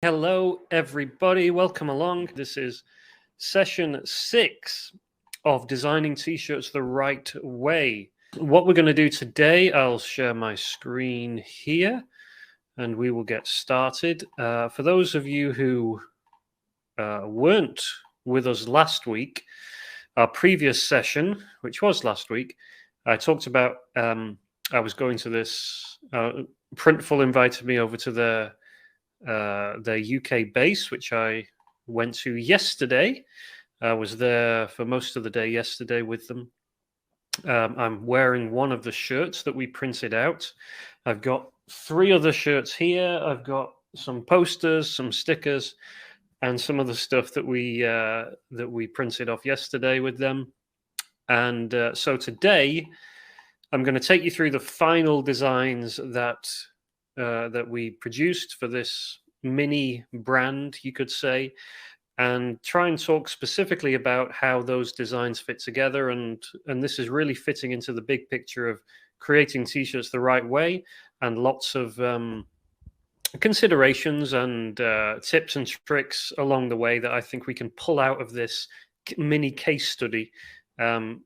Hello, everybody. Welcome along. This is session 6 of Designing T-shirts the Right Way. What we're going to do today, I'll share my screen here and we will get started. For those of you who weren't with us last week, our previous session, which was last week, I talked about, I was going to this, Printful invited me over to their UK base, which I went to yesterday. I was there for most of the day yesterday with them. I'm wearing one of the shirts that we printed out. I've got 3 other shirts here. I've got some posters, some stickers, and some of the stuff that we printed off yesterday with them. And so today, I'm going to take you through the final designs that we produced for this mini brand, you could say, and try and talk specifically about how those designs fit together. And this is really fitting into the big picture of creating T-shirts the right way, and lots of considerations and tips and tricks along the way that I think we can pull out of this mini case study for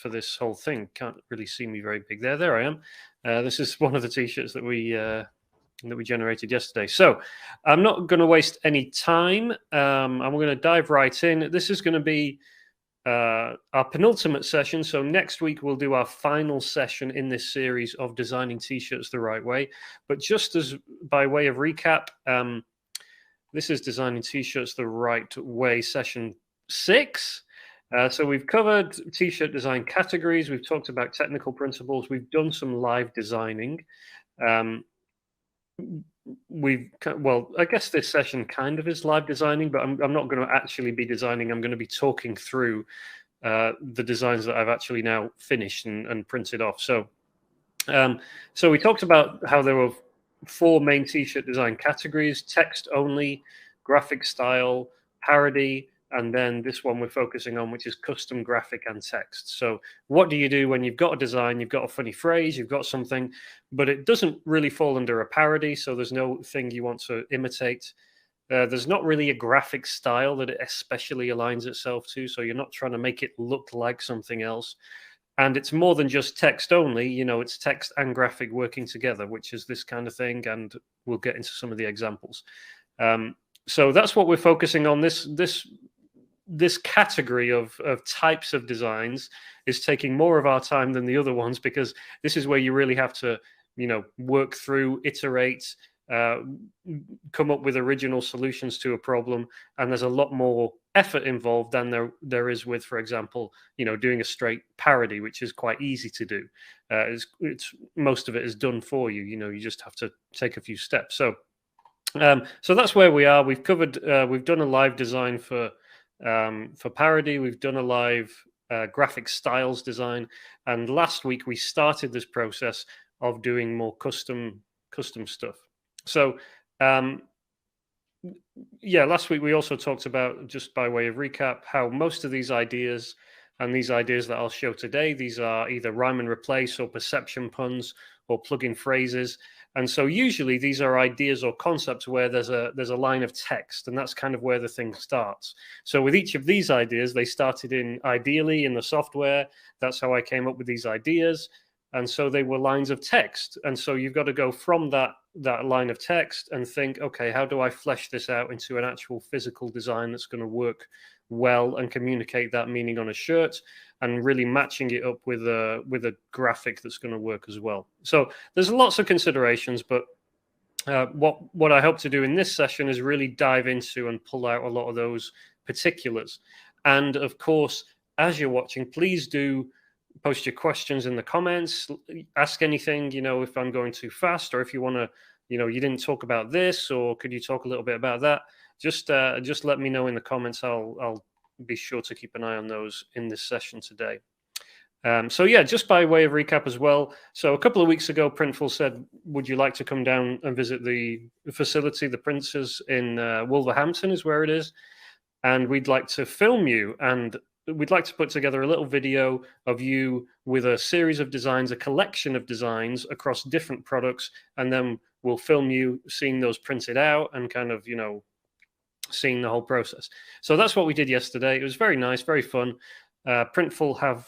this whole thing. Can't really see me very big there. There I am. This is one of the T-shirts that we generated yesterday. So I'm not going to waste any time. I'm going to dive right in. This is going to be our penultimate session. So next week we'll do our final session in this series of Designing T-shirts the Right Way. But just as by way of recap, this is Designing T-shirts the Right Way session 6. So we've covered T-shirt design categories. We've talked about technical principles. We've done some live designing. I guess this session kind of is live designing, but I'm not going to actually be designing. I'm going to be talking through the designs that I've actually now finished and printed off. So we talked about how there were 4 main T-shirt design categories: text only, graphic style, parody, and then this one we're focusing on, which is custom graphic and text. So what do you do when you've got a design, you've got a funny phrase, you've got something, but it doesn't really fall under a parody, so there's no thing you want to imitate. There's not really a graphic style that it especially aligns itself to, so you're not trying to make it look like something else. And it's more than just text only, it's text and graphic working together, which is this kind of thing, and we'll get into some of the examples. So that's what we're focusing on. This category of types of designs is taking more of our time than the other ones, because this is where you really have to, work through, iterate, come up with original solutions to a problem. And there's a lot more effort involved than there is with, for example, doing a straight parody, which is quite easy to do. It's most of it is done for you. You just have to take a few steps. So that's where we are. We've covered, we've done a live design for parody. We've done a live graphic styles design, and last week we started this process of doing more custom stuff. So last week we also talked about, just by way of recap, how most of these ideas and these ideas that I'll show today, these are either rhyme and replace or perception puns or plug-in phrases. And so usually these are ideas or concepts where there's a line of text, and that's kind of where the thing starts. So with each of these ideas, they started ideally in the software. That's how I came up with these ideas. And so they were lines of text. And so you've got to go from that line of text and think, okay, how do I flesh this out into an actual physical design that's going to work well and communicate that meaning on a shirt, and really matching it up with a graphic that's going to work as well. So there's lots of considerations, but what I hope to do in this session is really dive into and pull out a lot of those particulars. And of course, as you're watching, please do post your questions in the comments. Ask anything, if I'm going too fast, or if you want to, you didn't talk about this, or could you talk a little bit about that? Just let me know in the comments. I'll be sure to keep an eye on those in this session today. Just by way of recap as well. So a couple of weeks ago, Printful said, would you like to come down and visit the facility, the printers in Wolverhampton is where it is. And we'd like to film you. And we'd like to put together a little video of you with a series of designs, a collection of designs across different products, and then we'll film you seeing those printed out and kind of, seeing the whole process. So that's what we did yesterday. It was very nice, very fun. Printful have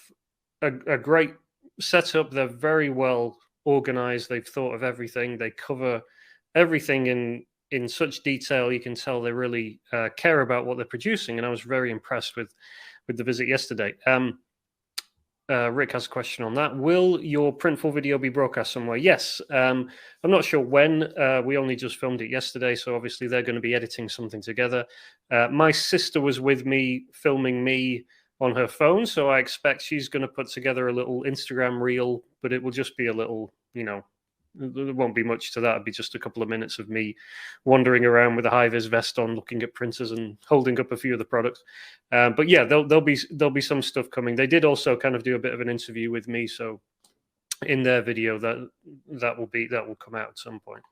a great setup. They're very well organized. They've thought of everything. They cover everything in such detail. You can tell they really care about what they're producing. And I was very impressed with the visit yesterday. Rick has a question on that. Will your Printful video be broadcast somewhere? Yes. I'm not sure when. We only just filmed it yesterday, so obviously they're going to be editing something together. My sister was with me filming me on her phone, so I expect she's going to put together a little Instagram reel, but it will just be a little, there won't be much to that. It'll be just a couple of minutes of me wandering around with a high-vis vest on, looking at printers and holding up a few of the products. But yeah, there'll be some stuff coming. They did also kind of do a bit of an interview with me, so in their video that will come out at some point.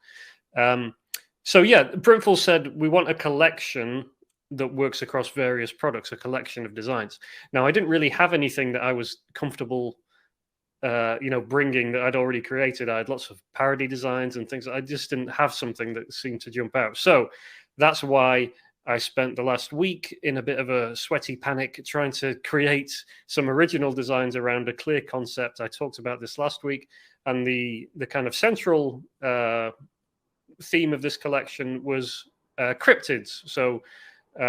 So yeah, Printful said we want a collection that works across various products, a collection of designs. Now, I didn't really have anything that I was comfortable bringing that I'd already created. I had lots of parody designs and things. I just didn't have something that seemed to jump out. So that's why I spent the last week in a bit of a sweaty panic trying to create some original designs around a clear concept. I talked about this last week, and the kind of central theme of this collection was cryptids. So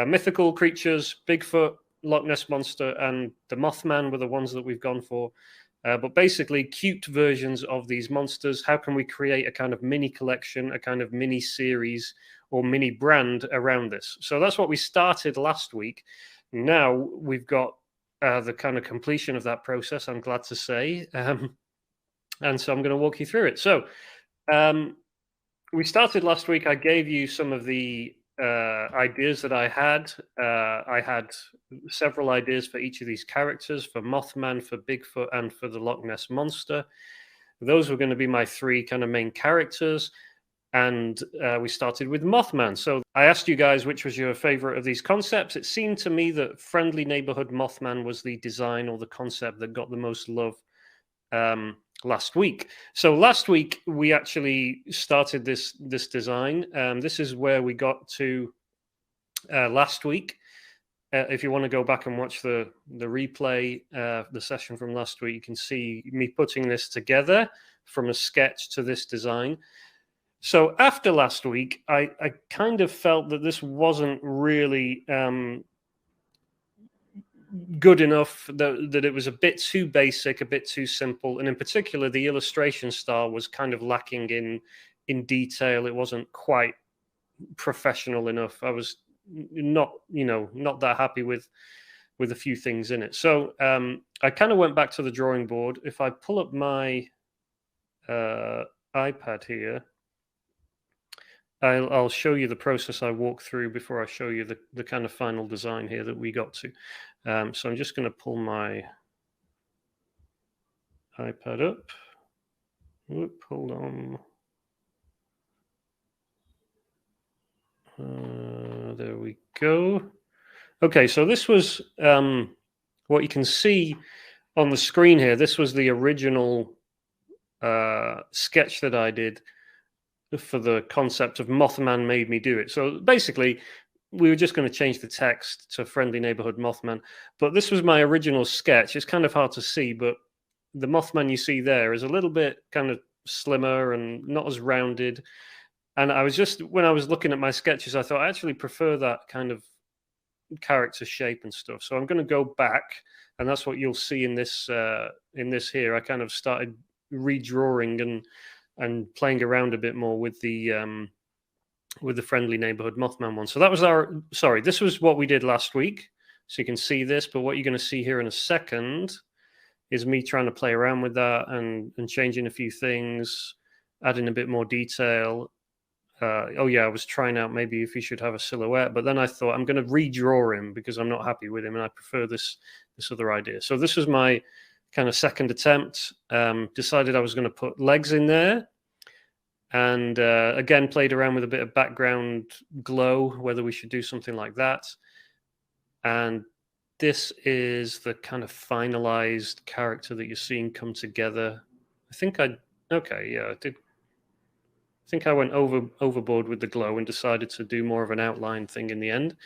mythical creatures, Bigfoot, Loch Ness Monster, and the Mothman were the ones that we've gone for. But basically, cute versions of these monsters. How can we create a kind of mini collection, a kind of mini series or mini brand around this? So that's what we started last week. Now we've got the kind of completion of that process, I'm glad to say. And so I'm going to walk you through it. So we started last week. I gave you some of the ideas that I had. I had several ideas for each of these characters, for Mothman, for Bigfoot, and for the Loch Ness Monster. Those were going to be my three kind of main characters. And we started with Mothman. So I asked you guys which was your favorite of these concepts. It seemed to me that Friendly Neighborhood Mothman was the design or the concept that got the most love last week. So last week we actually started this design. This is where we got to last week. If you want to go back and watch the replay, the session from last week, you can see me putting this together from a sketch to this design. So after last week, I kind of felt that this wasn't really good enough, that it was a bit too basic, a bit too simple, and in particular the illustration style was kind of lacking in detail. It wasn't quite professional enough. I was not that happy with a few things in it. So I kind of went back to the drawing board. If I pull up my iPad here, I'll show you the process I walked through before I show you the kind of final design here that we got to. So I'm just going to pull my iPad up. Whoop, hold on. There we go. Okay, so this was what you can see on the screen here. This was the original sketch that I did for the concept of Mothman Made Me Do It. So basically, we were just going to change the text to Friendly Neighborhood Mothman. But this was my original sketch. It's kind of hard to see, but the Mothman you see there is a little bit kind of slimmer and not as rounded. And I was just, when I was looking at my sketches, I thought I actually prefer that kind of character shape and stuff. So I'm going to go back, and that's what you'll see in this here. I kind of started redrawing and playing around a bit more with the Friendly Neighborhood Mothman one. So that was this was what we did last week. So you can see this, but what you're going to see here in a second is me trying to play around with that and changing a few things, adding a bit more detail. I was trying out maybe if he should have a silhouette, but then I thought I'm going to redraw him because I'm not happy with him and I prefer this other idea. So this was my kind of second attempt. Decided I was going to put legs in there, and again played around with a bit of background glow, whether we should do something like that. And this is the kind of finalized character that you're seeing come together. I think I did. I think I went overboard with the glow and decided to do more of an outline thing in the end.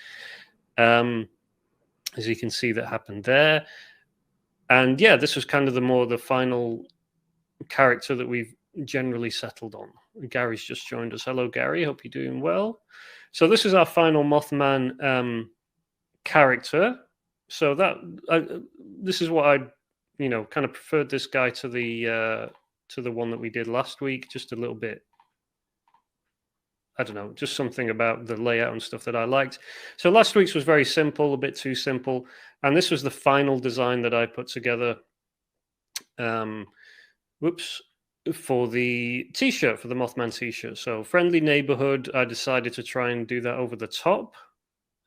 As you can see, that happened there. And yeah, this was kind of the final character that we've generally settled on. Gary's just joined us. Hello, Gary. Hope you're doing well. So this is our final Mothman character. So this is what I, kind of preferred this guy to the one that we did last week. Just a little bit. I don't know, just something about the layout and stuff that I liked. So last week's was very simple, a bit too simple. And this was the final design that I put together. For the t-shirt, for the Mothman t-shirt. So Friendly Neighborhood, I decided to try and do that over the top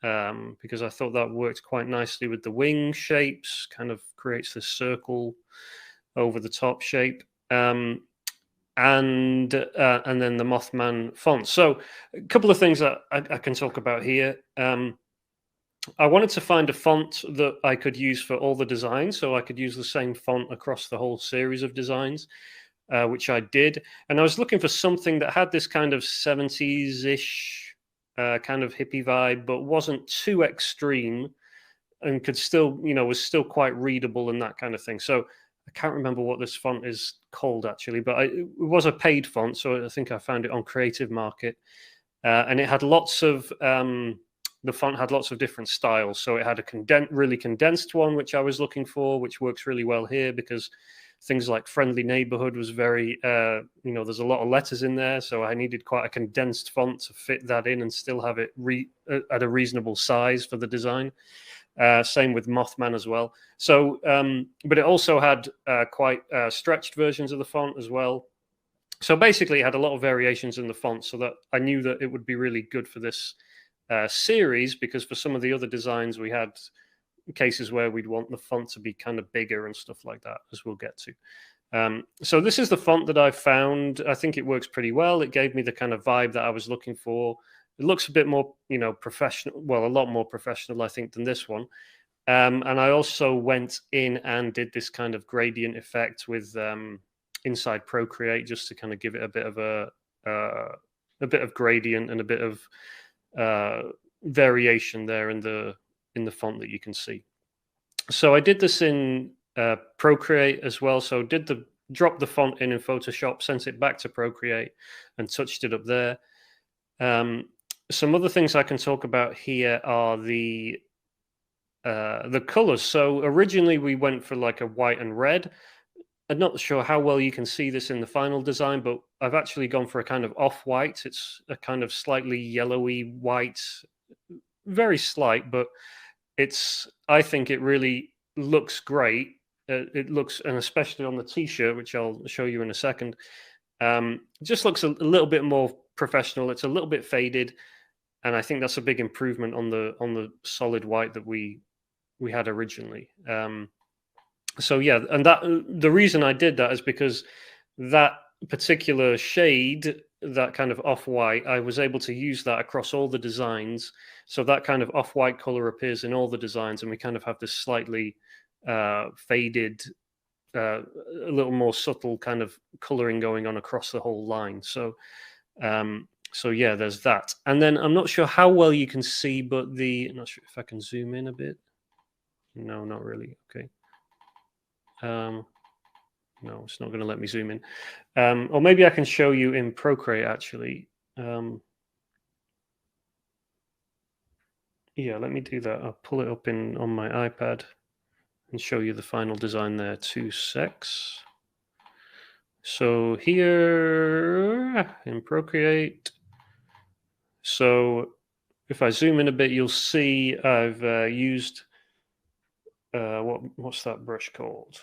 because I thought that worked quite nicely with the wing shapes, kind of creates this circle over the top shape. And then the Mothman font. So a couple of things that I can talk about here. I wanted to find a font that I could use for all the designs, so I could use the same font across the whole series of designs, which I did. And I was looking for something that had this kind of 70s-ish kind of hippie vibe, but wasn't too extreme and could still, was still quite readable and that kind of thing. So I can't remember what this font is called actually, but it was a paid font, so I think I found it on Creative Market, and it had lots of the font had lots of different styles. So it had a really condensed one, which I was looking for, which works really well here because things like Friendly Neighborhood was very, there's a lot of letters in there, so I needed quite a condensed font to fit that in and still have it at a reasonable size for the design. Same with Mothman as well. So, but it also had quite stretched versions of the font as well. So basically, it had a lot of variations in the font, so that I knew that it would be really good for this series, because for some of the other designs, we had cases where we'd want the font to be kind of bigger and stuff like that, as we'll get to. So this is the font that I found. I think it works pretty well. It gave me the kind of vibe that I was looking for. It looks a bit more, professional. Well, a lot more professional, I think, than this one. And I also went in and did this kind of gradient effect with inside Procreate, just to kind of give it a bit of gradient and a bit of variation there in the font that you can see. So I did this in Procreate as well. So dropped the font in Photoshop, sent it back to Procreate, and touched it up there. Some other things I can talk about here are the colors. So originally we went for like a white and red. I'm not sure how well you can see this in the final design, but I've actually gone for a kind of off-white. It's a kind of slightly yellowy white, very slight, but I think it really looks great. It looks, and especially on the t-shirt, which I'll show you in a second, just looks a little bit more professional. It's a little bit faded, and I think that's a big improvement on the solid white that we had originally. So yeah, and the reason I did that is because that particular shade, that kind of off-white, I was able to use that across all the designs. So that kind of off-white color appears in all the designs, and we kind of have this slightly faded, a little more subtle kind of coloring going on across the whole line. So yeah, there's that. And then I'm not sure how well you can see, but I'm not sure if I can zoom in a bit. No, not really. Okay. No, it's not going to let me zoom in. Or maybe I can show you in Procreate, actually. Yeah, let me do that. I'll pull it up on my iPad and show you the final design there. 2 secs. So here in Procreate. So if I zoom in a bit, you'll see I've used what's that brush called?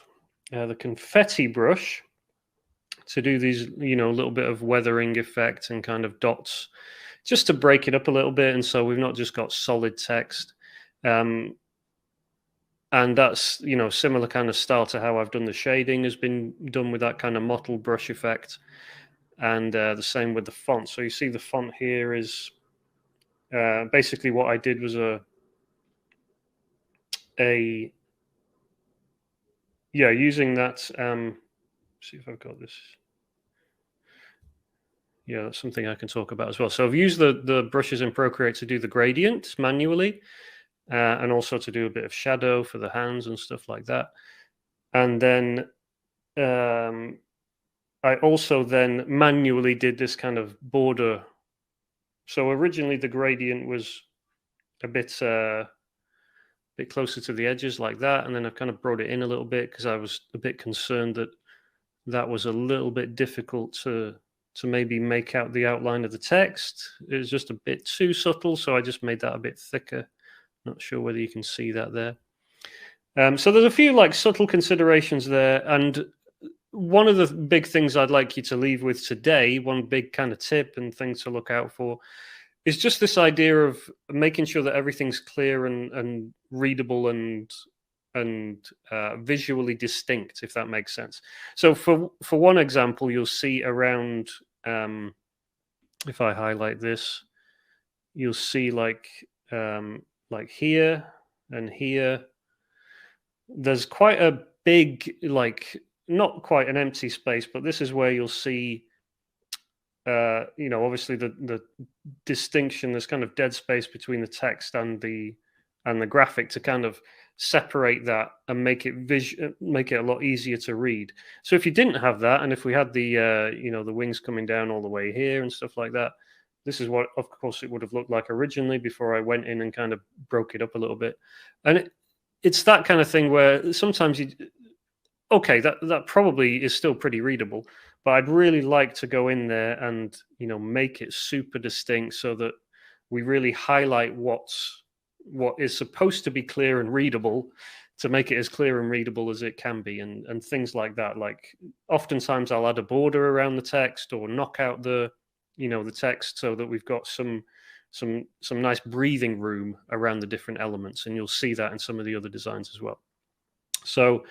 The confetti brush, to do these, a little bit of weathering effect and kind of dots, just to break it up a little bit. And so we've not just got solid text. And that's, similar kind of style to how I've done the shading, has been done with that kind of mottled brush effect. And the same with the font. So you see the font here is basically what I did was a, yeah, using that, see if I've got this. Yeah, that's something I can talk about as well. So I've used the brushes in Procreate to do the gradient manually, and also to do a bit of shadow for the hands and stuff like that. And then I also then manually did this kind of border. So originally the gradient was a bit closer to the edges like that, and then I've kind of brought it in a little bit because I was a bit concerned that that was a little bit difficult to maybe make out the outline of the text. It was just a bit too subtle, so I just made that a bit thicker. Not sure whether you can see that there. So there's a few like subtle considerations there, and one of the big things I'd like you to leave with today, one big kind of tip and thing to look out for, is just this idea of making sure that everything's clear and readable and visually distinct, if that makes sense. So for one example, you'll see around, if I highlight this, you'll see like here and here, there's quite a big, like, not quite an empty space, but this is where you'll see, obviously the distinction. There's kind of dead space between the text and the graphic to kind of separate that and make it a lot easier to read. So if you didn't have that, and if we had the the wings coming down all the way here and stuff like that, this is what, of course, it would have looked like originally before I went in and kind of broke it up a little bit. And it's that kind of thing where sometimes that probably is still pretty readable, but I'd really like to go in there and make it super distinct so that we really highlight what is supposed to be clear and readable, to make it as clear and readable as it can be, and things like that. Like oftentimes I'll add a border around the text or knock out the text so that we've got some nice breathing room around the different elements, and you'll see that in some of the other designs as well. So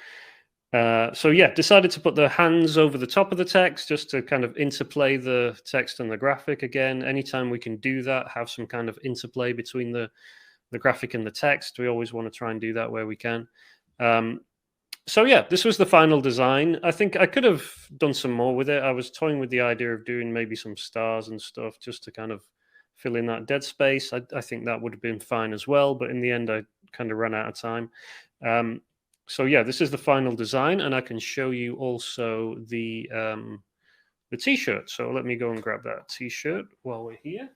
yeah, decided to put the hands over the top of the text just to kind of interplay the text and the graphic again. Anytime we can do that, have some kind of interplay between the graphic and the text, we always want to try and do that where we can. So yeah, this was the final design. I think I could have done some more with it. I was toying with the idea of doing maybe some stars and stuff just to kind of fill in that dead space. I think that would have been fine as well, but in the end I kind of ran out of time. So yeah, this is the final design, and I can show you also the t-shirt. So let me go and grab that t-shirt while we're here.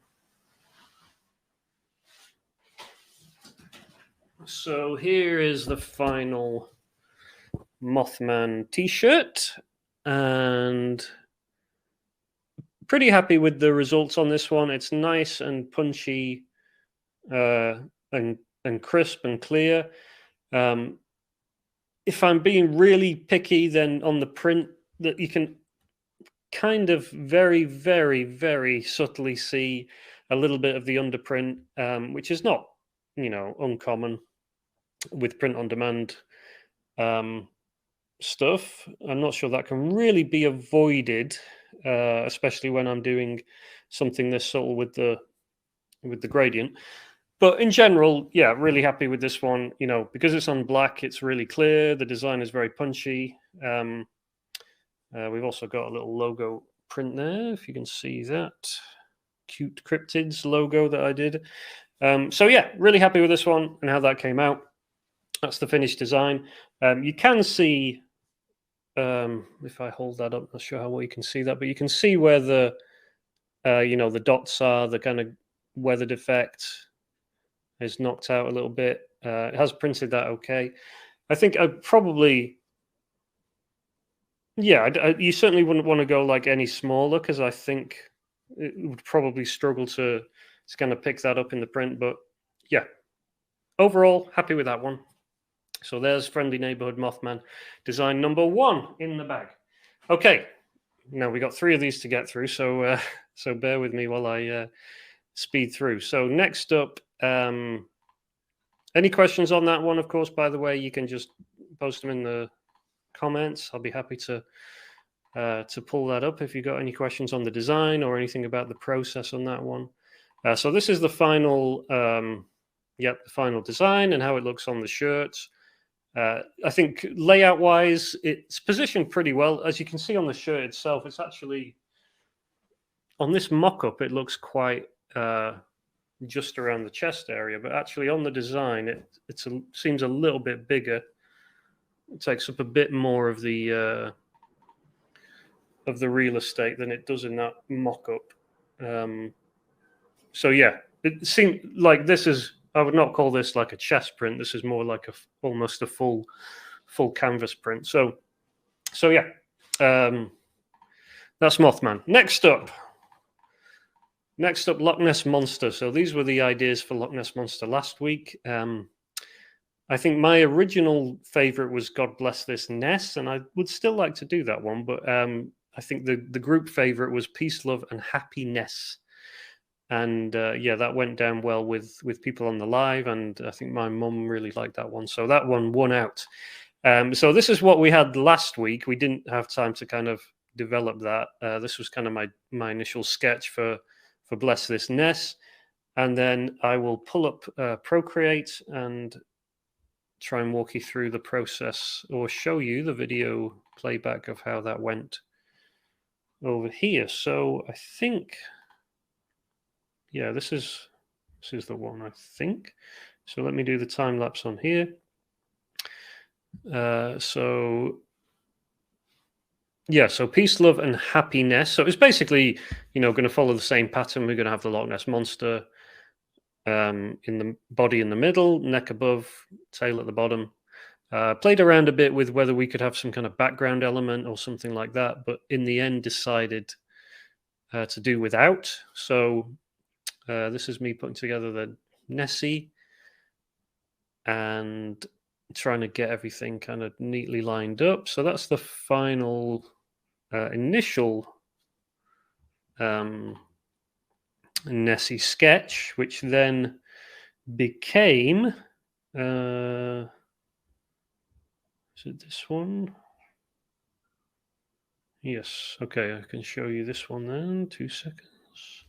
So here is the final Mothman t-shirt, and pretty happy with the results on this one. It's nice and punchy, and crisp and clear. If I'm being really picky, then on the print, that you can kind of very, very, very subtly see a little bit of the underprint, which is not, uncommon with print on demand stuff. I'm not sure that can really be avoided, especially when I'm doing something this subtle with the gradient. But in general, yeah, really happy with this one. Because it's on black, it's really clear. The design is very punchy. We've also got a little logo print there, if you can see that. Cute Cryptids logo that I did. So yeah, really happy with this one and how that came out. That's the finished design. You can see, if I hold that up, not sure how well you can see that, but you can see where the dots are, the kind of weathered effect is knocked out a little bit. It has printed that okay. I think I probably, yeah, you certainly wouldn't want to go like any smaller, because I think it would probably struggle to kind of pick that up in the print. But yeah, overall, happy with that one. So there's Friendly Neighborhood Mothman design number 1 in the bag. Okay, now we got 3 of these to get through, so so bear with me while I speed through. So next up, any questions on that one? Of course, by the way, you can just post them in the comments. I'll be happy to pull that up if you got any questions on the design or anything about the process on that one. So this is the final yep, the final design and how it looks on the shirt. I think layout-wise, it's positioned pretty well. As you can see on the shirt itself, it's actually, on this mock-up, it looks quite just around the chest area, but actually on the design, it seems a little bit bigger. It takes up a bit more of the real estate than it does in that mock-up. So yeah, it seemed like this is, I would not call this like a chest print. This is more like almost a full canvas print. So yeah, that's Mothman. Next up, Loch Ness Monster. So these were the ideas for Loch Ness Monster last week. I think my original favorite was God Bless This Ness, and I would still like to do that one, but I think the group favorite was Peace, Love, and Happiness. And yeah, that went down well with people on the live, and I think my mum really liked that one. So that one won out. So this is what we had last week. We didn't have time to kind of develop that. This was kind of my initial sketch for Bless This Ness. And then I will pull up Procreate and try and walk you through the process, or show you the video playback of how that went over here. So I think, yeah, this is the one, I think. So let me do the time lapse on here. So yeah, so Peace, Love, and Happiness. So it's basically, going to follow the same pattern. We're going to have the Loch Ness Monster in the body in the middle, neck above, tail at the bottom. Played around a bit with whether we could have some kind of background element or something like that, but in the end decided to do without. So this is me putting together the Nessie and trying to get everything kind of neatly lined up. So that's the final initial Nessie sketch, which then became is it this one? Yes. Okay, I can show you this one then. 2 seconds.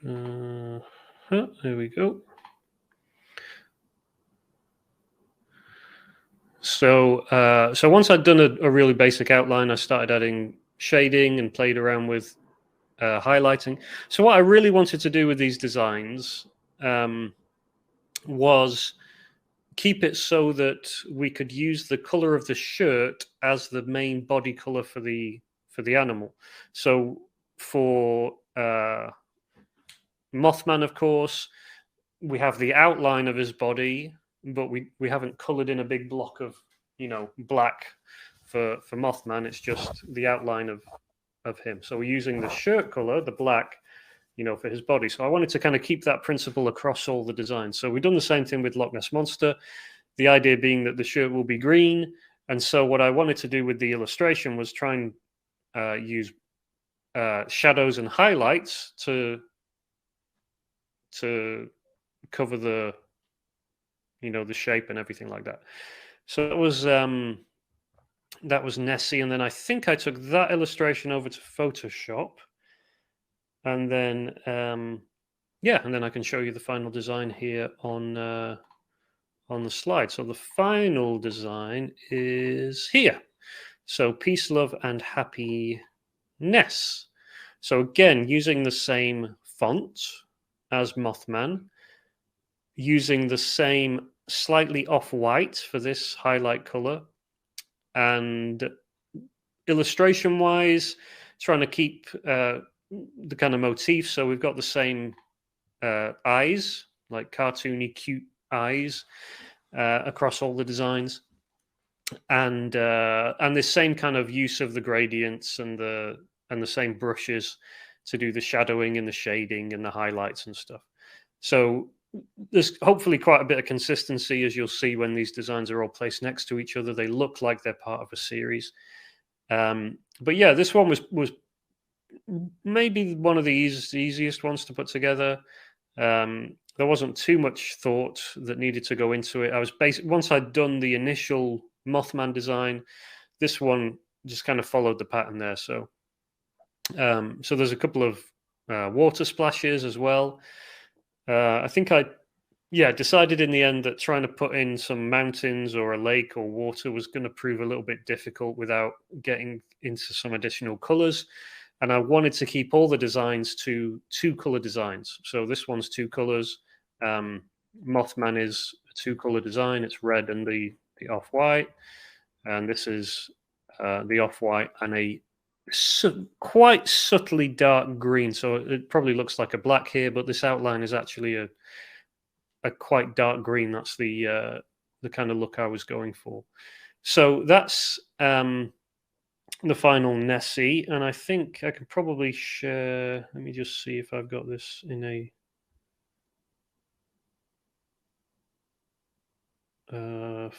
There we go. So once I'd done a really basic outline, I started adding shading and played around with highlighting. So what I really wanted to do with these designs was keep it so that we could use the color of the shirt as the main body color for the animal. So for Mothman, of course, we have the outline of his body, but we haven't colored in a big block of black for Mothman. It's just the outline of him. So we're using the shirt color, the black, for his body. So I wanted to kind of keep that principle across all the designs. So we've done the same thing with Loch Ness Monster, the idea being that the shirt will be green. And so what I wanted to do with the illustration was try and use shadows and highlights to cover the the shape and everything like that. So that was Nessie, and then I think I took that illustration over to Photoshop, and then and then I can show you the final design here on the slide. So the final design is here. So Peace, Love, and Happiness. So again, using the same font as Mothman, using the same slightly off-white for this highlight color, and illustration-wise, trying to keep the kind of motif. So we've got the same eyes, like cartoony, cute eyes across all the designs, and this same kind of use of the gradients and the same brushes to do the shadowing and the shading and the highlights and stuff. So there's hopefully quite a bit of consistency, as you'll see when these designs are all placed next to each other. They look like they're part of a series. But yeah, this one was maybe one of the easiest ones to put together. There wasn't too much thought that needed to go into it. I was once I'd done the initial Mothman design, this one just kind of followed the pattern there. So so there's a couple of water splashes as well. I think I decided in the end that trying to put in some mountains or a lake or water was going to prove a little bit difficult without getting into some additional colors. And I wanted to keep all the designs to 2-color designs. So this one's 2 colors. Mothman is a 2-color design. It's red and the off-white. And this is the off-white and a quite subtly dark green. So it probably looks like a black here, but this outline is actually a quite dark green. That's the kind of look I was going for. So that's the final Nessie, and I think I can probably share. Let me just see if I've got this in a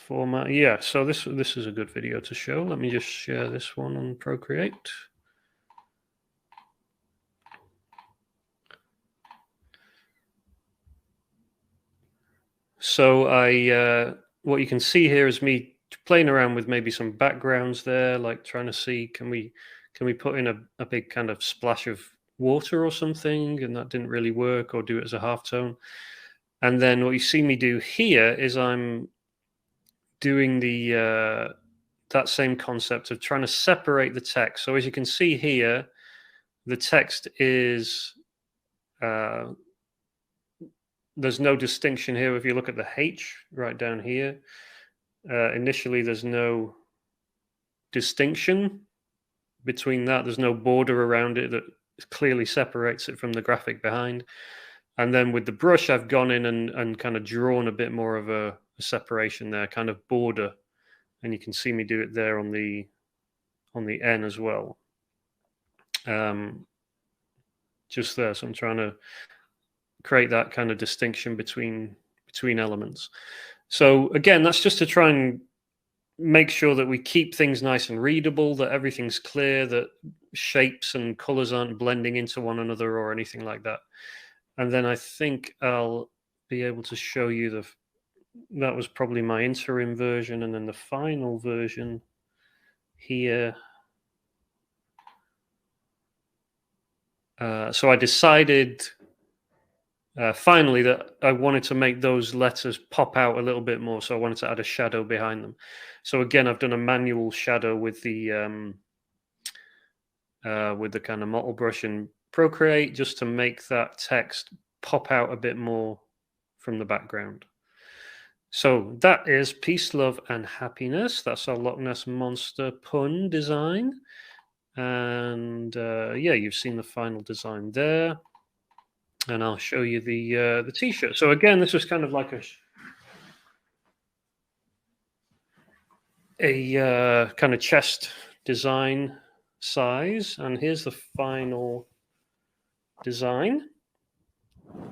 format. Yeah, so this is a good video to show. Let me just share this one on Procreate. So what you can see here is me playing around with maybe some backgrounds there, like trying to see can we put in a big kind of splash of water or something, and that didn't really work, or do it as a halftone. And then what you see me do here is I'm doing the that same concept of trying to separate the text. So as you can see here, the text is there's no distinction here. If you look at the H right down here, initially there's no distinction between that. There's no border around it that clearly separates it from the graphic behind. And then with the brush, I've gone in and kind of drawn a bit more of a separation there, kind of border. And you can see me do it there on the N as well. Just there. So I'm trying to create that kind of distinction between elements. So again, that's just to try and make sure that we keep things nice and readable, that everything's clear, that shapes and colors aren't blending into one another or anything like that. And then I think I'll be able to show you that was probably my interim version, and then the final version here. So I decided finally that I wanted to make those letters pop out a little bit more. So I wanted to add a shadow behind them. So again, I've done a manual shadow with the kind of mottle brush and Procreate, just to make that text pop out a bit more from the background. So that is Peace, Love, and Happiness. That's our Loch Ness Monster pun design. And yeah, you've seen the final design there. And I'll show you the t-shirt. So again, this was kind of like a kind of chest design size. And here's the final design,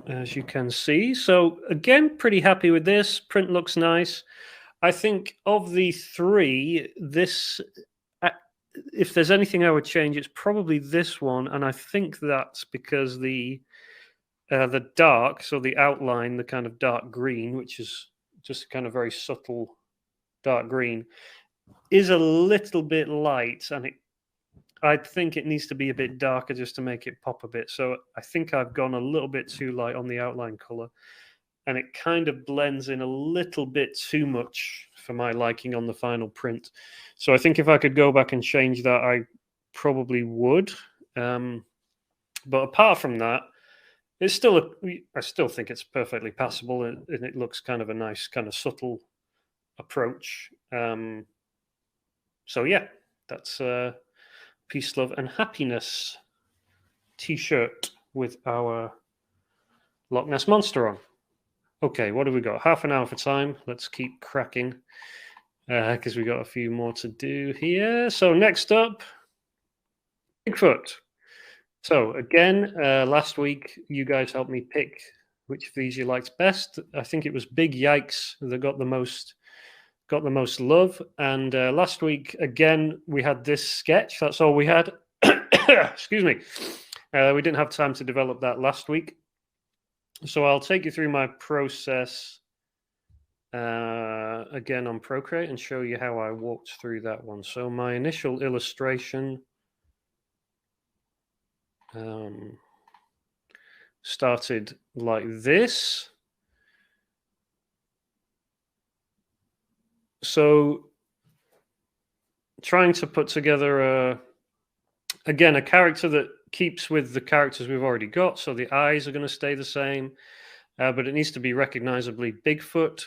as you can see. So again, pretty happy with this. Print looks nice. I think of the 3, this, if there's anything I would change, it's probably this one. And I think that's because the dark, so the outline, the kind of dark green, which is just kind of very subtle dark green, is a little bit light, and I think it needs to be a bit darker just to make it pop a bit. So I think I've gone a little bit too light on the outline color, and it kind of blends in a little bit too much for my liking on the final print. So I think if I could go back and change that, I probably would. But apart from that, it's still I still think it's perfectly passable, and it looks kind of a nice, kind of subtle approach. So yeah, that's Peace, Love, and Happiness t-shirt with our Loch Ness Monster on. Okay, what have we got? Half an hour for time. Let's keep cracking, because we got a few more to do here. So next up, Bigfoot. So again, last week you guys helped me pick which of these you liked best. I think it was Big Yikes that got the most love. And last week again we had this sketch. That's all we had. Excuse me. We didn't have time to develop that last week, so I'll take you through my process again on Procreate and show you how I walked through that one. So my initial illustration. started like this. So trying to put together again a character that keeps with the characters we've already got. So the eyes are going to stay the same, but it needs to be recognizably Bigfoot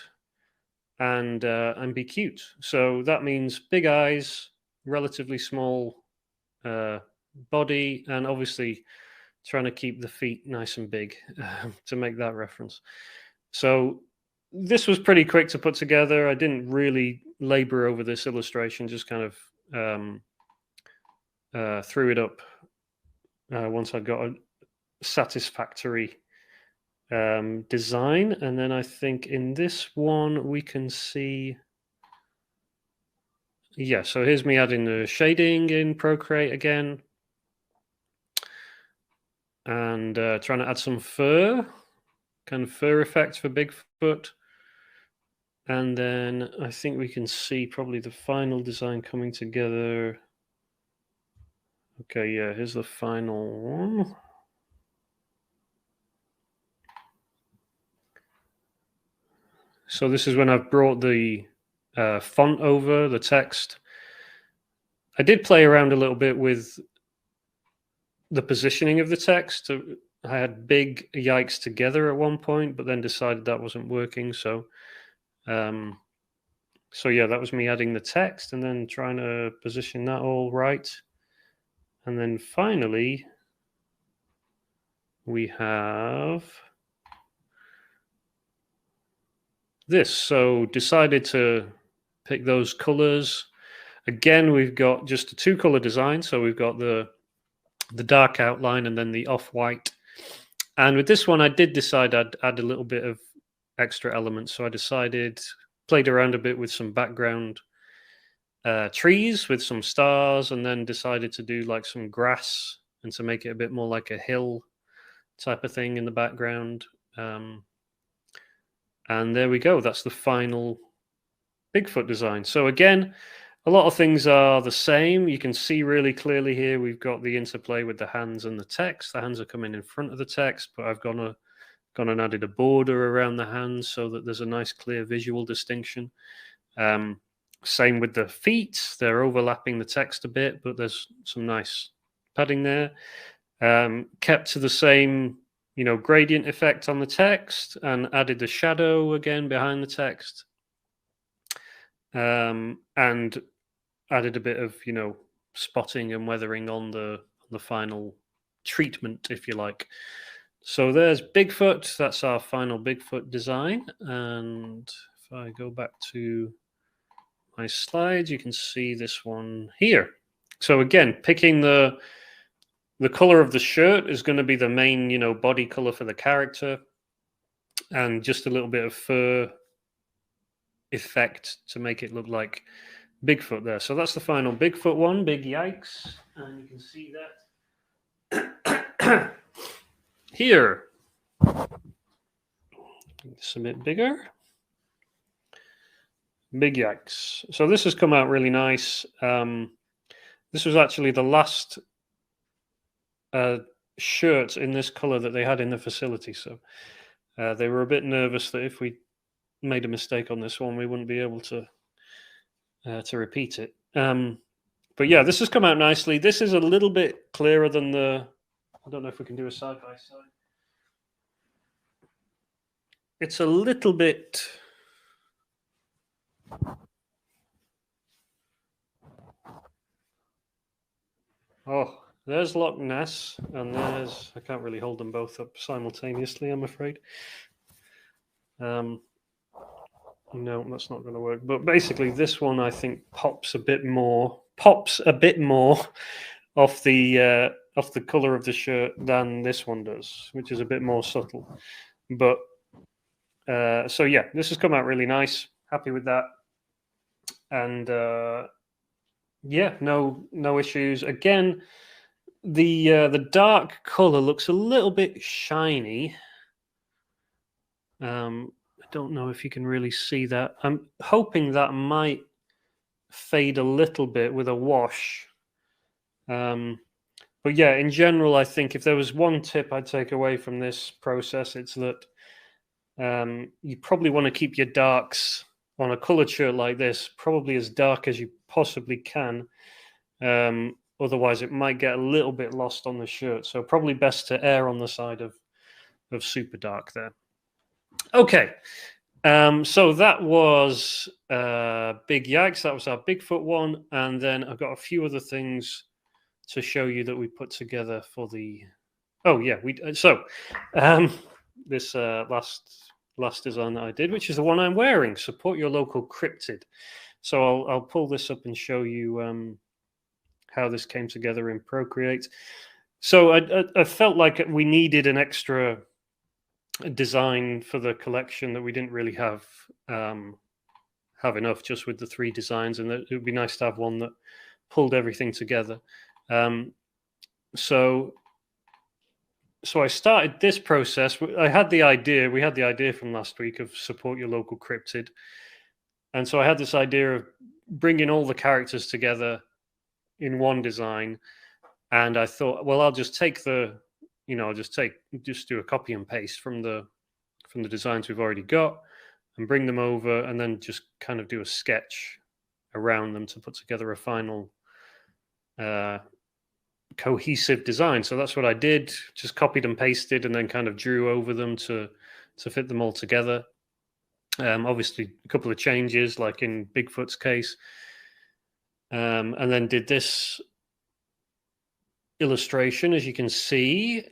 and be cute. So that means big eyes, relatively small body, and obviously trying to keep the feet nice and big to make that reference. So this was pretty quick to put together. I didn't really labor over this illustration, just kind of threw it up once I got a satisfactory design. And then I think in this one we can see, yeah, so here's me adding the shading in Procreate again. And trying to add some fur, kind of fur effect for Bigfoot. And then I think we can see probably the final design coming together. Okay, yeah, here's the final one. So this is when I've brought the font over, the text. I did play around a little bit with the positioning of the text. I had big yikes together at one point, but then decided that wasn't working. So yeah, that was me adding the text and then trying to position that all right. And then finally, we have this. So decided to pick those colors. Again, we've got just a 2-color design. So we've got the dark outline and then the off-white. And with this one, I did decide I'd add a little bit of extra elements. So I played around a bit with some background trees with some stars, and then decided to do like some grass and to make it a bit more like a hill type of thing in the background. And there we go. That's the final Bigfoot design. So again, a lot of things are the same. You can see really clearly here we've got the interplay with the hands and the text. The hands are coming in front of the text, but I've gone and added a border around the hands so that there's a nice clear visual distinction. Same with the feet. They're overlapping the text a bit, but there's some nice padding there. Kept to the same, gradient effect on the text and added the shadow again behind the text. And added a bit of, spotting and weathering on the final treatment, if you like. So there's Bigfoot. That's our final Bigfoot design. And if I go back to my slides, you can see this one here. So again, picking the color of the shirt is going to be the main, body color for the character, and just a little bit of fur effect to make it look like Bigfoot there. So that's the final Bigfoot one, big yikes. And you can see that here. It's a bit bigger. Big yikes. So this has come out really nice. This was actually the last shirt in this color that they had in the facility. So they were a bit nervous that if we made a mistake on this one, we wouldn't be able to repeat it. But yeah, this has come out nicely. This is a little bit clearer than I don't know if we can do a side by side. It's a little bit. Oh, there's Loch Ness, and I can't really hold them both up simultaneously, I'm afraid. No, that's not going to work. But basically, this one I think pops a bit more off the color of the shirt than this one does, which is a bit more subtle. But so yeah, this has come out really nice. Happy with that. And yeah, no issues. Again, the dark color looks a little bit shiny. I don't know if you can really see that. I'm hoping that might fade a little bit with a wash. But yeah, in general, I think if there was one tip I'd take away from this process, it's that you probably want to keep your darks on a colored shirt like this probably as dark as you possibly can. Otherwise, it might get a little bit lost on the shirt. So probably best to err on the side of super dark there. Okay. So that was Big Yags. That was our Bigfoot one. And then I've got a few other things to show you that we put together for the... Oh, yeah. This last design that I did, which is the one I'm wearing, Support Your Local Cryptid. So I'll pull this up and show you how this came together in Procreate. So I felt like we needed an extra design for the collection that we didn't really have enough just with the 3 designs, and it would be nice to have one that pulled everything together. So I started this process. I had the idea. We had the idea from last week of Support Your Local Cryptid, and so I had this idea of bringing all the characters together in one design. And I thought, well, I'll just take just do a copy and paste from the designs we've already got and bring them over, and then just kind of do a sketch around them to put together a final cohesive design. So that's what I did, just copied and pasted and then kind of drew over them to fit them all together. Obviously a couple of changes like in Bigfoot's case, and then did this illustration. As you can see,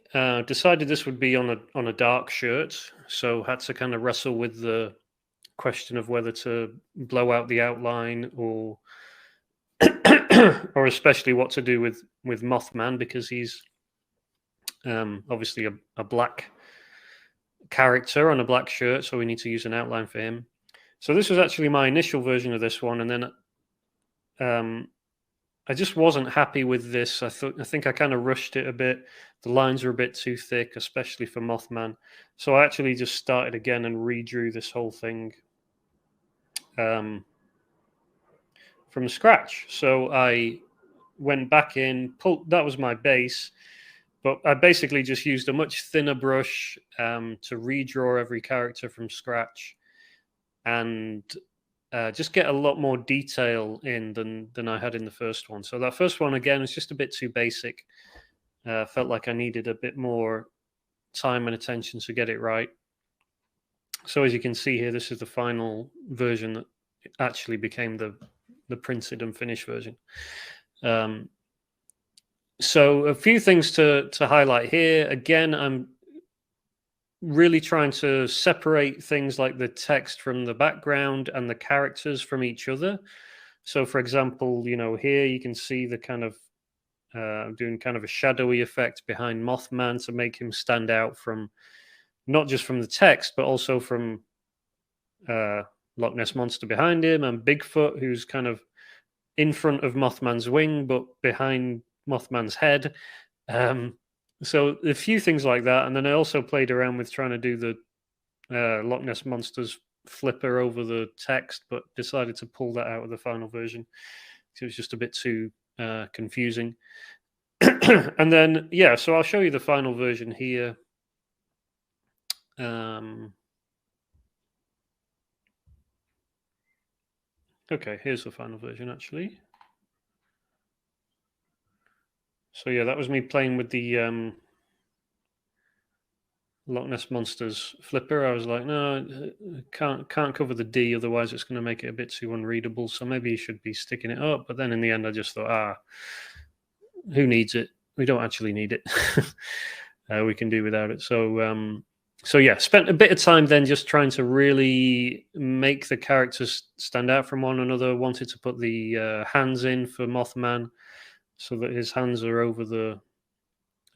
decided this would be on a dark shirt, so had to kind of wrestle with the question of whether to blow out the outline or or especially what to do with Mothman, because he's obviously a black character on a black shirt, so we need to use an outline for him. So this was actually my initial version of this one, and then I just wasn't happy with this. I think I kind of rushed it a bit. The lines were a bit too thick, especially for Mothman. So I actually just started again and redrew this whole thing from scratch. So I went back in, that was my base, but I basically just used a much thinner brush to redraw every character from scratch, and just get a lot more detail in than I had in the first one. So that first one, again, was just a bit too basic. Felt like I needed a bit more time and attention to get it right. So as you can see here, this is the final version that actually became the printed and finished version. So a few things to highlight here. Again, I'm really trying to separate things like the text from the background and the characters from each other. So for example, here you can see the kind of doing kind of a shadowy effect behind Mothman to make him stand out from not just from the text, but also from Loch Ness Monster behind him, and Bigfoot, who's kind of in front of Mothman's wing, but behind Mothman's head. So a few things like that. And then I also played around with trying to do the Loch Ness Monster's flipper over the text, but decided to pull that out of the final version. So it was just a bit too confusing. And then, yeah, so I'll show you the final version here. Okay, here's the final version, actually. So yeah, that was me playing with the Loch Ness Monster's flipper. I was like, no, can't cover the D, otherwise it's going to make it a bit too unreadable. So maybe you should be sticking it up. But then in the end, I just thought, who needs it? We don't actually need it. We can do without it. So yeah, spent a bit of time then just trying to really make the characters stand out from one another. Wanted to put the hands in for Mothman, so that his hands are over the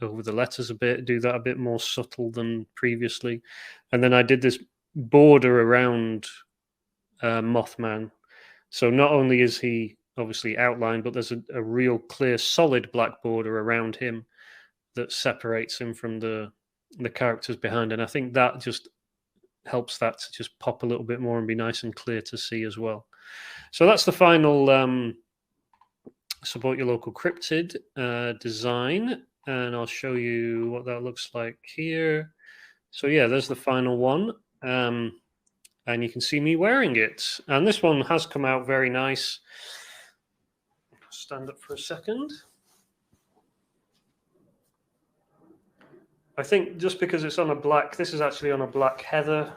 letters a bit, do that a bit more subtle than previously. And then I did this border around Mothman. So not only is he obviously outlined, but there's a real clear solid black border around him that separates him from the characters behind. And I think that just helps that to just pop a little bit more and be nice and clear to see as well. So that's the final support your local cryptid design, and I'll show you what that looks like here. So yeah, there's the final one, and you can see me wearing it. And this one has come out very nice. Stand up for a second. I think just because it's on a black, this is actually on a black heather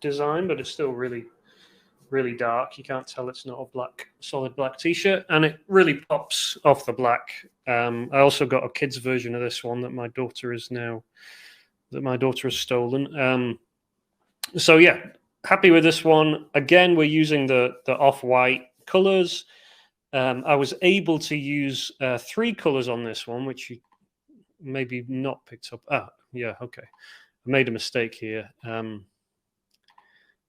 design, but it's still really, really dark. You can't tell it's not a black, solid black t-shirt, and it really pops off the black. I also got a kid's version of this one that my daughter has stolen. So yeah, happy with this one. Again, we're using the off-white colors. I was able to use 3 colors on this one, which you maybe not picked up. Yeah, okay. I made a mistake here.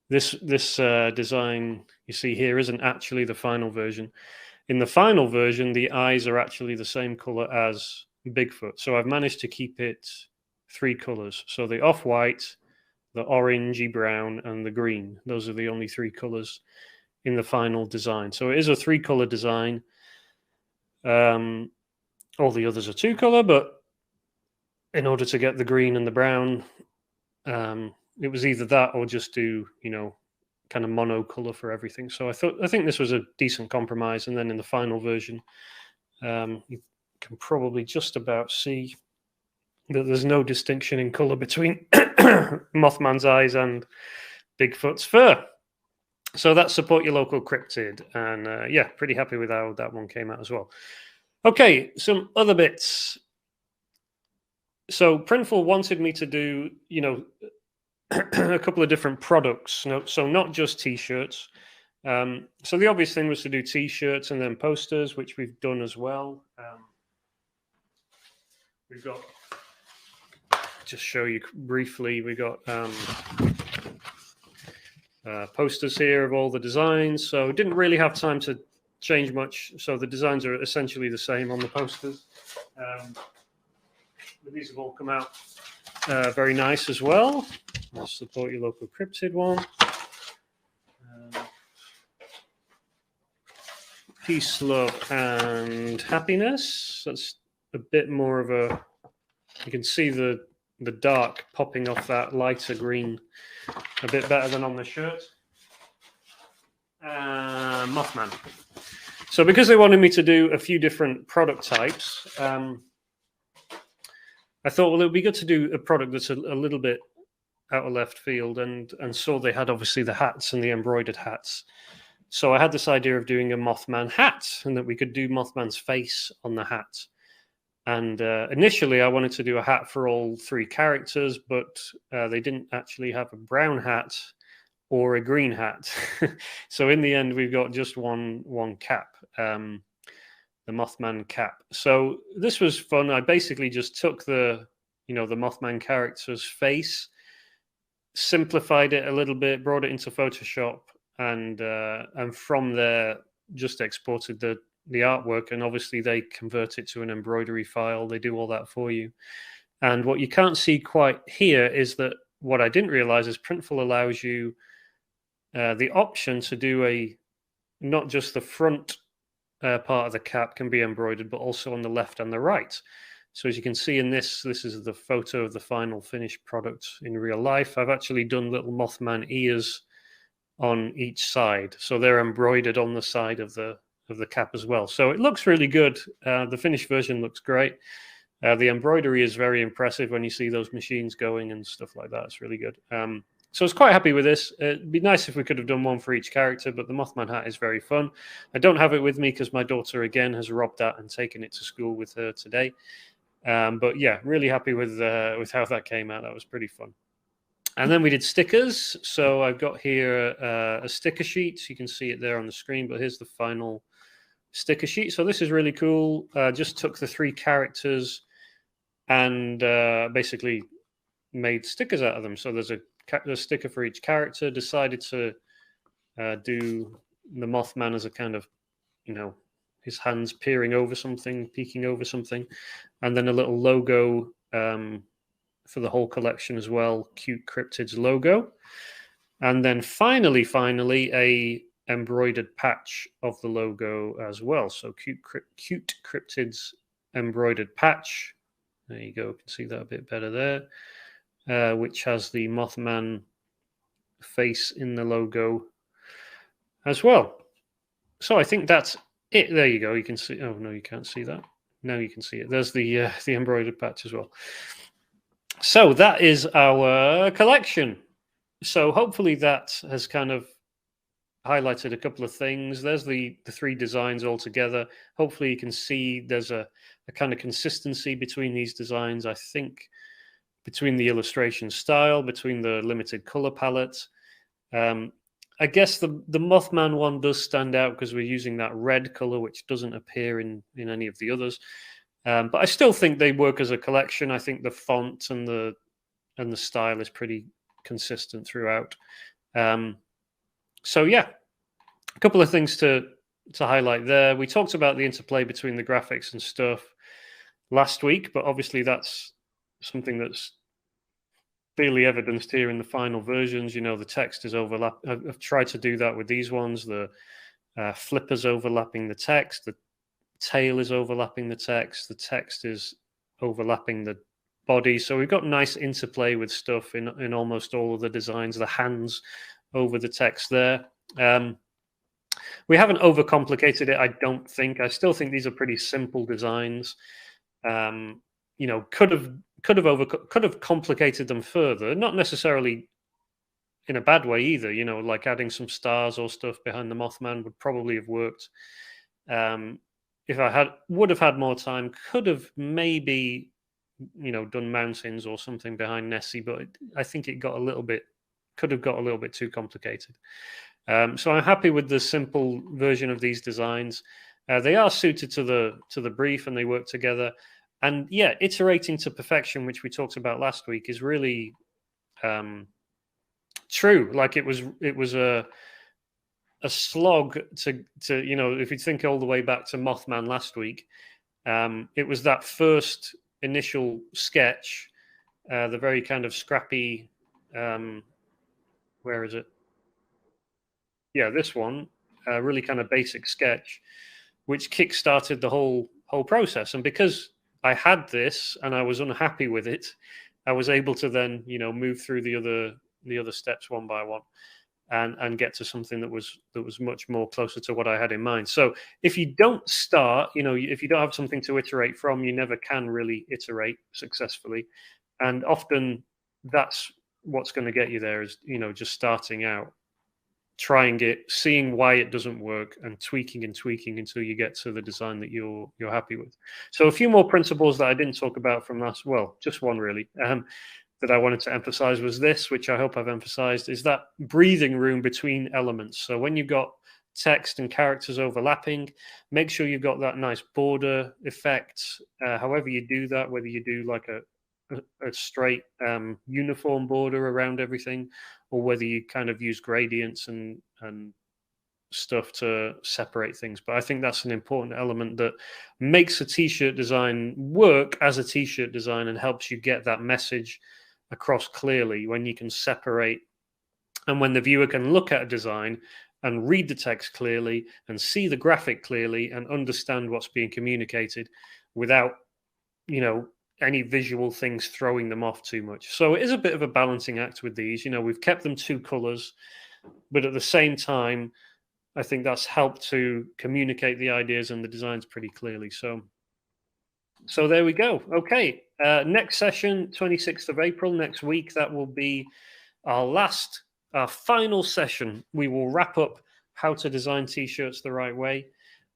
This design you see here isn't actually the final version. In the final version, the eyes are actually the same color as Bigfoot. So I've managed to keep it 3 colors. So the off-white, the orangey brown, and the green. Those are the only 3 colors in the final design. So it is a 3-color design. All the others are 2-color, but in order to get the green and the brown, it was either that or just do, kind of mono color for everything. So I think this was a decent compromise. And then in the final version, you can probably just about see that there's no distinction in color between Mothman's eyes and Bigfoot's fur. So that's support your local cryptid. And yeah, pretty happy with how that one came out as well. Okay, some other bits. So Printful wanted me to do, a couple of different products. So not just T-shirts. So the obvious thing was to do T-shirts and then posters, which we've done as well. We've got, just show you briefly, we got posters here of all the designs. So didn't really have time to change much. So the designs are essentially the same on the posters. But these have all come out very nice as well. I'll support your local cryptid one. Peace, love, and happiness. That's a bit more of a, you can see the dark popping off that lighter green a bit better than on the shirt. Mothman. So because they wanted me to do a few different product types, I thought, well, it would be good to do a product that's a little bit out of left field, and so they had obviously the hats and the embroidered hats. So I had this idea of doing a Mothman hat, and that we could do Mothman's face on the hat. And initially, I wanted to do a hat for all 3 characters, but they didn't actually have a brown hat or a green hat. So in the end, we've got just one cap. The Mothman cap. So this was fun. I basically just took the Mothman character's face, simplified it a little bit, brought it into Photoshop, and from there just exported the artwork. And obviously they convert it to an embroidery file. They do all that for you. And what you can't see quite here is that what I didn't realize is Printful allows you the option to do not just the front part of the cap can be embroidered, but also on the left and the right. So as you can see in this is the photo of the final finished product in real life. I've actually done little Mothman ears on each side, so they're embroidered on the side of the cap as well. So it looks really good. The finished version looks great. The embroidery is very impressive when you see those machines going and stuff like that. It's really good. So I was quite happy with this. It'd be nice if we could have done one for each character, but the Mothman hat is very fun. I don't have it with me because my daughter, again, has robbed that and taken it to school with her today. But yeah, really happy with how that came out. That was pretty fun. And then we did stickers. So I've got here a sticker sheet. You can see it there on the screen, but here's the final sticker sheet. So this is really cool. Just took the 3 characters and basically made stickers out of them. So there's a sticker for each character. Decided to do the Mothman as a kind of, his hands peering over something, peeking over something, and then a little logo for the whole collection as well, Cute Cryptids logo. And then finally, a embroidered patch of the logo as well. So Cute Cryptids embroidered patch. There you go. You can see that a bit better there, which has the Mothman face in the logo as well. So I think that's it. There you go. You can see. Oh no, you can't see that. Now you can see it. There's the embroidered patch as well. So that is our collection. So hopefully that has kind of highlighted a couple of things. There's the three designs all together. Hopefully you can see there's a kind of consistency between these designs. I think between the illustration style, between the limited color palette. I guess the Mothman one does stand out because we're using that red color, which doesn't appear in any of the others. But I still think they work as a collection. I think the font and the style is pretty consistent throughout. So yeah, a couple of things to highlight there. We talked about the interplay between the graphics and stuff last week, but obviously that's something that's clearly evidenced here in the final versions. You know, the text is overlap. I've tried to do that with these ones. The flippers overlapping the text. The tail is overlapping the text is overlapping the body. So we've got nice interplay with stuff in almost all of the designs. The hands over the text there. We haven't overcomplicated it, I don't think. I still think these are pretty simple designs. You know, could have complicated them further, not necessarily in a bad way either. You know, like adding some stars or stuff behind the Mothman would probably have worked. If I would have had more time, could have maybe, you know, done mountains or something behind Nessie, but I think it could have got a little bit too complicated. So I'm happy with the simple version of these designs. They are suited to the brief and they work together. And yeah, iterating to perfection, which we talked about last week, is really true. Like it was a slog to you know, if you think all the way back to Mothman last week, it was that first initial sketch, the very kind of scrappy. Where is it? Yeah, this one, really kind of basic sketch, which kick-started the whole process. And because I had this and I was unhappy with it, I was able to then, you know, move through the other steps one by one and get to something that was much more closer to what I had in mind. So if you don't start, you know, if you don't have something to iterate from, you never can really iterate successfully. And often that's what's going to get you there is, you know, just starting out, trying it, seeing why it doesn't work, and tweaking until you get to the design that you're happy with. So a few more principles that I didn't talk about from last, well, just one really, that I wanted to emphasize was this, which I hope I've emphasized, is that breathing room between elements. So when you've got text and characters overlapping, make sure you've got that nice border effect. However you do that, whether you do like a straight uniform border around everything, or whether you kind of use gradients and stuff to separate things. But I think that's an important element that makes a t-shirt design work as a t-shirt design and helps you get that message across clearly when you can separate, and when the viewer can look at a design and read the text clearly and see the graphic clearly and understand what's being communicated without, you know, any visual things throwing them off too much. So it is a bit of a balancing act with these. You know, we've kept them two colors, but at the same time, I think that's helped to communicate the ideas and the designs pretty clearly. So there we go. Okay, next session, 26th of April, next week. That will be our final session. We will wrap up how to design t-shirts the right way.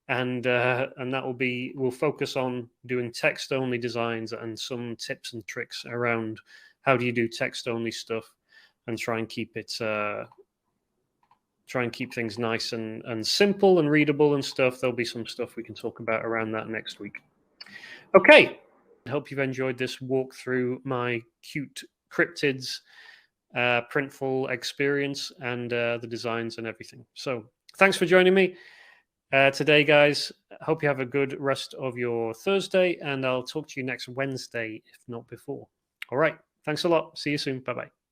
And that will be, we'll focus on doing text only designs and some tips and tricks around how do you do text only stuff, and try and keep things nice and simple and readable and stuff. There'll be some stuff we can talk about around that next week. Okay, I hope you've enjoyed this walk through my Cute Cryptids Printful experience and the designs and everything. So thanks for joining me today, guys. Hope you have a good rest of your Thursday, and I'll talk to you next Wednesday, if not before. All right. Thanks a lot. See you soon. Bye-bye.